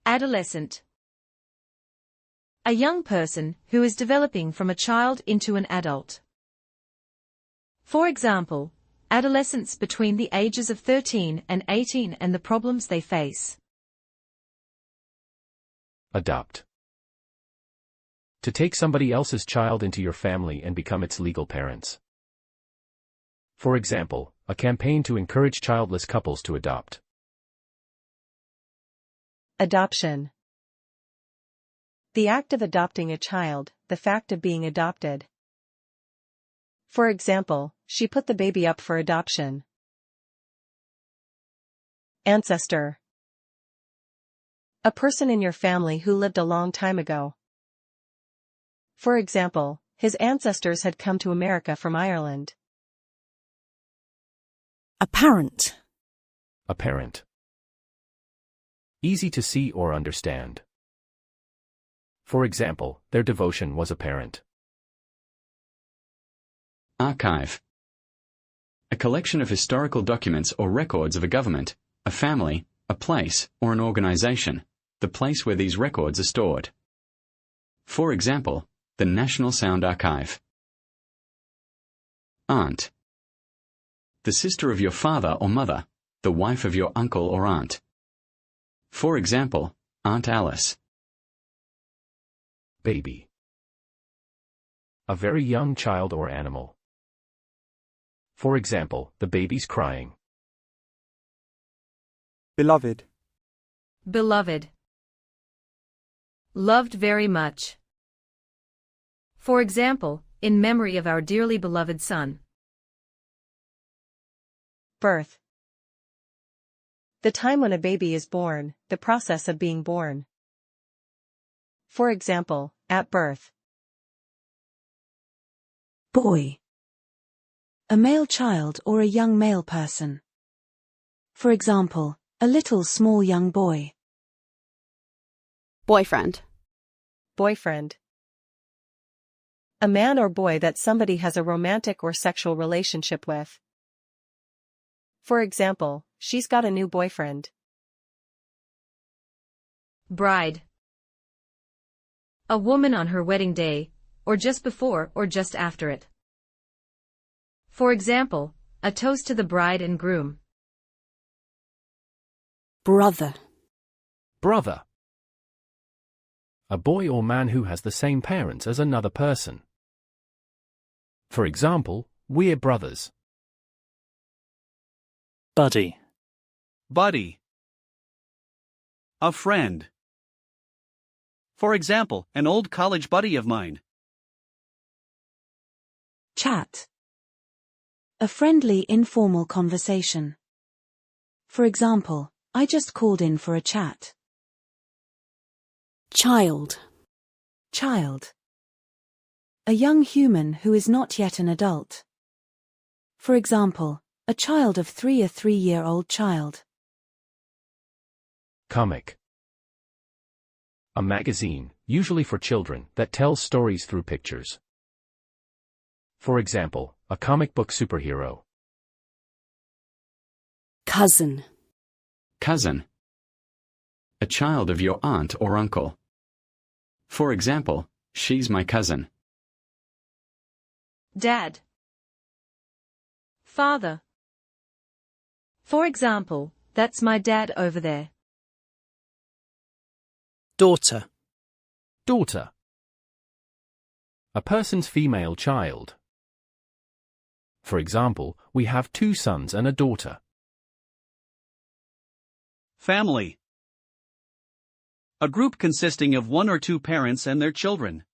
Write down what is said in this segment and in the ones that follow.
Adolescent. A young person who is developing from a child into an adult. For example, adolescents between the ages of 13 and 18 and the problems they face. Adopt. To take somebody else's child into your family and become its legal parents. For example, a campaign to encourage childless couples to adopt. Adoption. The act of adopting a child, the fact of being adopted. For example, she put the baby up for adoption. Ancestor. A person in your family who lived a long time ago. For example, his ancestors had come to America from Ireland. Apparent. Apparent. Easy to see or understand. For example, their devotion was apparent. Archive. A collection of historical documents or records of a government, a family, a place, or an organization, the place where these records are stored. For example, the National Sound Archive. Aunt. The sister of your father or mother, the wife of your uncle or aunt. For example, Aunt Alice. Baby. A very young child or animal. For example, the baby's crying. Beloved. Beloved. Loved very much. For example, in memory of our dearly beloved son. Birth. The time when a baby is born, the process of being born. For example, at birth. Boy. A male child or a young male person. For example, a little small young boy. Boyfriend. Boyfriend. A man or boy that somebody has a romantic or sexual relationship with. For example, she's got a new boyfriend. Bride. A woman on her wedding day, or just before or just after it. For example, a toast to the bride and groom. Brother. Brother. A boy or man who has the same parents as another person. For example, we're brothers. Buddy. Buddy. A friend. For example, an old college buddy of mine. Chat. A friendly, informal conversation. For example, I just called in for a chat. Child. Child. A young human who is not yet an adult. For example, a child of 3, a 3-year-old child. Comic. A magazine, usually for children, that tells stories through pictures. For example, a comic book superhero. Cousin. Cousin. A child of your aunt or uncle. For example, she's my cousin. Dad. Father. For example, that's my dad over there. Daughter. Daughter. A person's female child. For example, we have 2 sons and a daughter. Family. A group consisting of 1 or 2 parents and their children.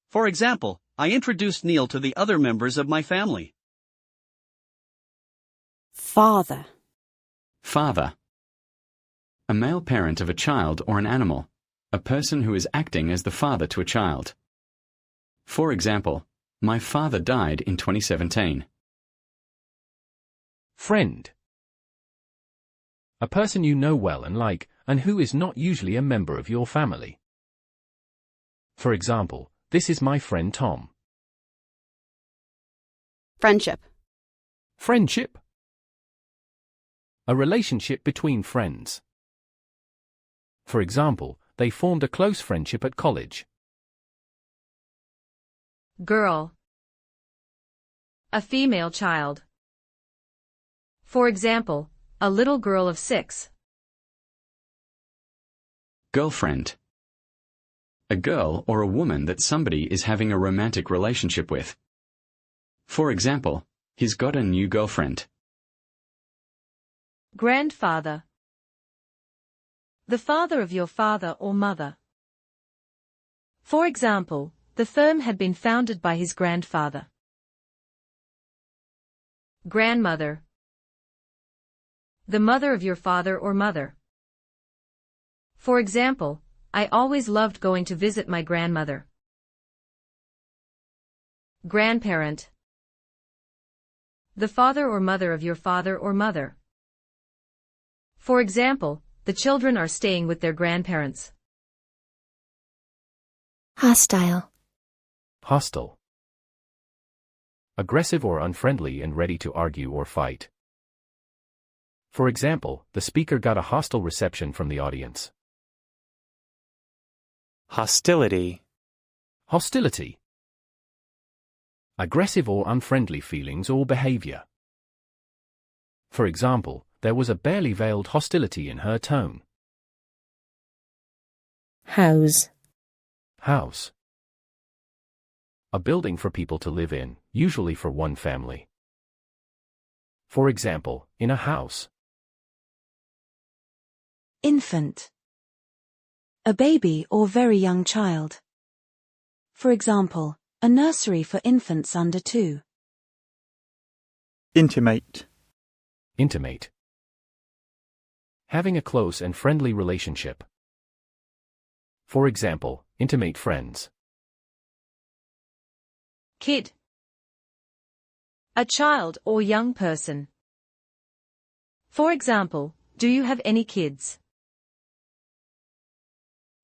For example, I introduced Neil to the other members of my family. Father. Father. A male parent of a child or an animal, a person who is acting as the father to a child. For example, my father died in 2017. Friend. A person you know well and like, and who is not usually a member of your family. For example, this is my friend Tom. Friendship. Friendship. A relationship between friends. For example, they formed a close friendship at college. Girl. A female child. For example, a little girl of 6. Girlfriend. A girl or a woman that somebody is having a romantic relationship with. For example, he's got a new girlfriend. Grandfather. The father of your father or mother. For example, the firm had been founded by his grandfather. Grandmother. The mother of your father or mother. For example, I always loved going to visit my grandmother. Grandparent. The father or mother of your father or mother. For example, the children are staying with their grandparents. Hostile. Hostile. Aggressive or unfriendly and ready to argue or fight. For example, the speaker got a hostile reception from the audience. Hostility. Hostility. Aggressive or unfriendly feelings or behavior. For example, there was a barely veiled hostility in her tone. House. House. A building for people to live in, usually for one family. For example, in a house. Infant. A baby or very young child. For example, a nursery for infants under 2. Intimate. Intimate. Having a close and friendly relationship. For example, intimate friends. Kid. A child or young person. For example, do you have any kids?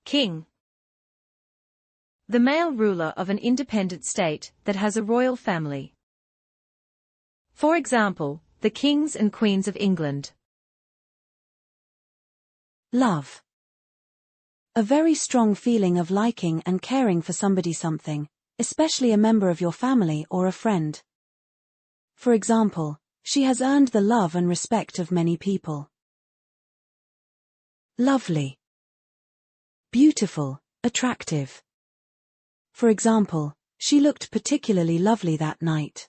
King. The male ruler of an independent state that has a royal family. For example, the kings and queens of England. Love. A very strong feeling of liking and caring for somebody something, especially a member of your family or a friend. For example, she has earned the love and respect of many people. Lovely. Beautiful, attractive. For example, she looked particularly lovely that night.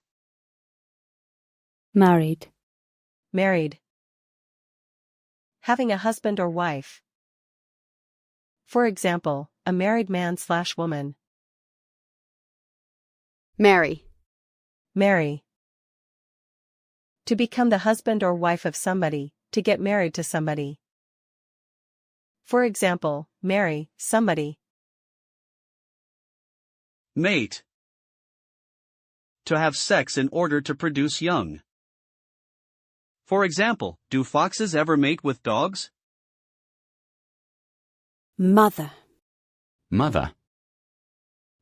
Married. Married. Having a husband or wife. For example, a married man/woman. Marry. Marry. To become the husband or wife of somebody, to get married to somebody. For example, marry somebody. Mate. To have sex in order to produce young. For example, do foxes ever mate with dogs? Mother. Mother.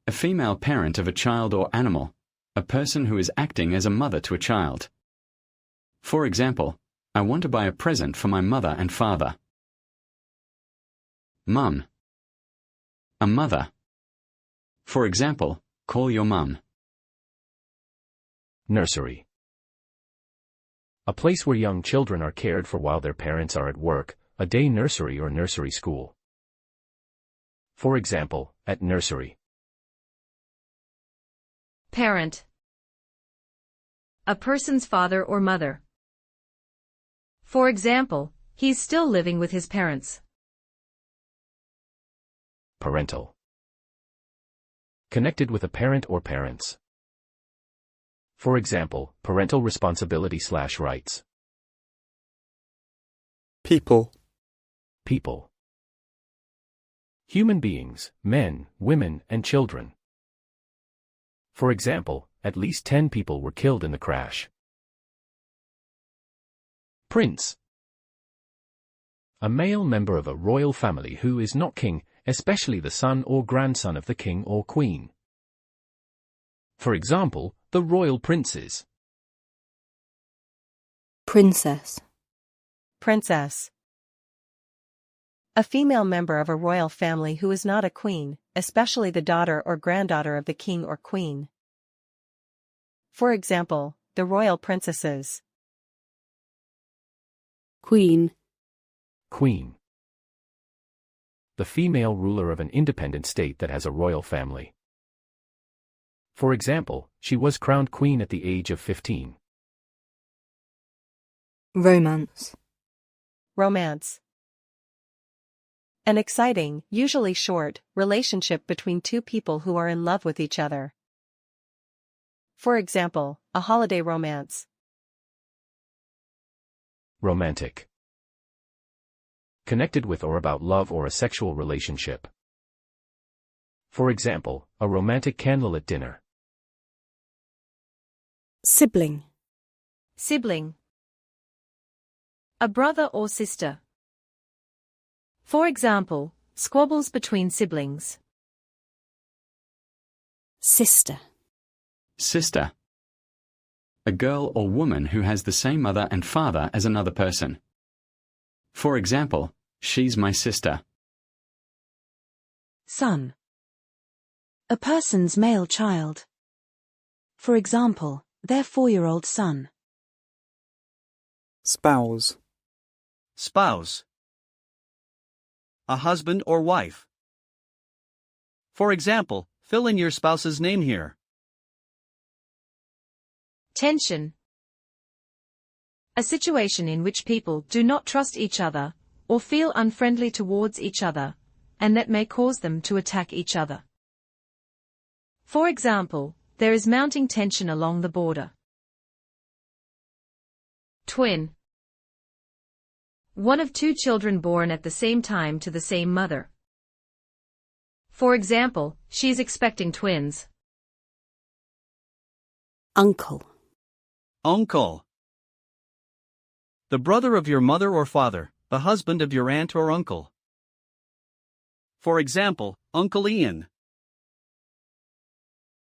A female parent of a child or animal, a person who is acting as a mother to a child. For example, I want to buy a present for my mother and father. Mum. A mother. For example, call your mum. Nursery. A place where young children are cared for while their parents are at work, a day nursery or nursery school. For example, at nursery. Parent. A person's father or mother. For example, he's still living with his parents. Parental. Connected with a parent or parents. For example, parental responsibility/rights. People. People. Human beings, men, women, and children. For example, at least 10 people were killed in the crash. Prince. A male member of a royal family who is not king, especially the son or grandson of the king or queen. For example, the royal princes. Princess. Princess. A female member of a royal family who is not a queen, especially the daughter or granddaughter of the king or queen. For example, the royal princesses. Queen. Queen. The female ruler of an independent state that has a royal family. For example, she was crowned queen at the age of 15. Romance. Romance. An exciting, usually short, relationship between two people who are in love with each other. For example, a holiday romance. Romantic. Connected with or about love or a sexual relationship. For example, a romantic candlelit dinner. Sibling. Sibling. A brother or sister. For example, squabbles between siblings. Sister. Sister. A girl or woman who has the same mother and father as another person. For example, she's my sister. Son. A person's male child. For example, their 4-year-old son. Spouse. Spouse. A husband or wife. For example, fill in your spouse's name here. Tension. A situation in which people do not trust each other, or feel unfriendly towards each other, and that may cause them to attack each other. For example, there is mounting tension along the border. Twin. One of two children born at the same time to the same mother. For example, she is expecting twins. Uncle. Uncle. The brother of your mother or father, the husband of your aunt or uncle. For example, Uncle Ian.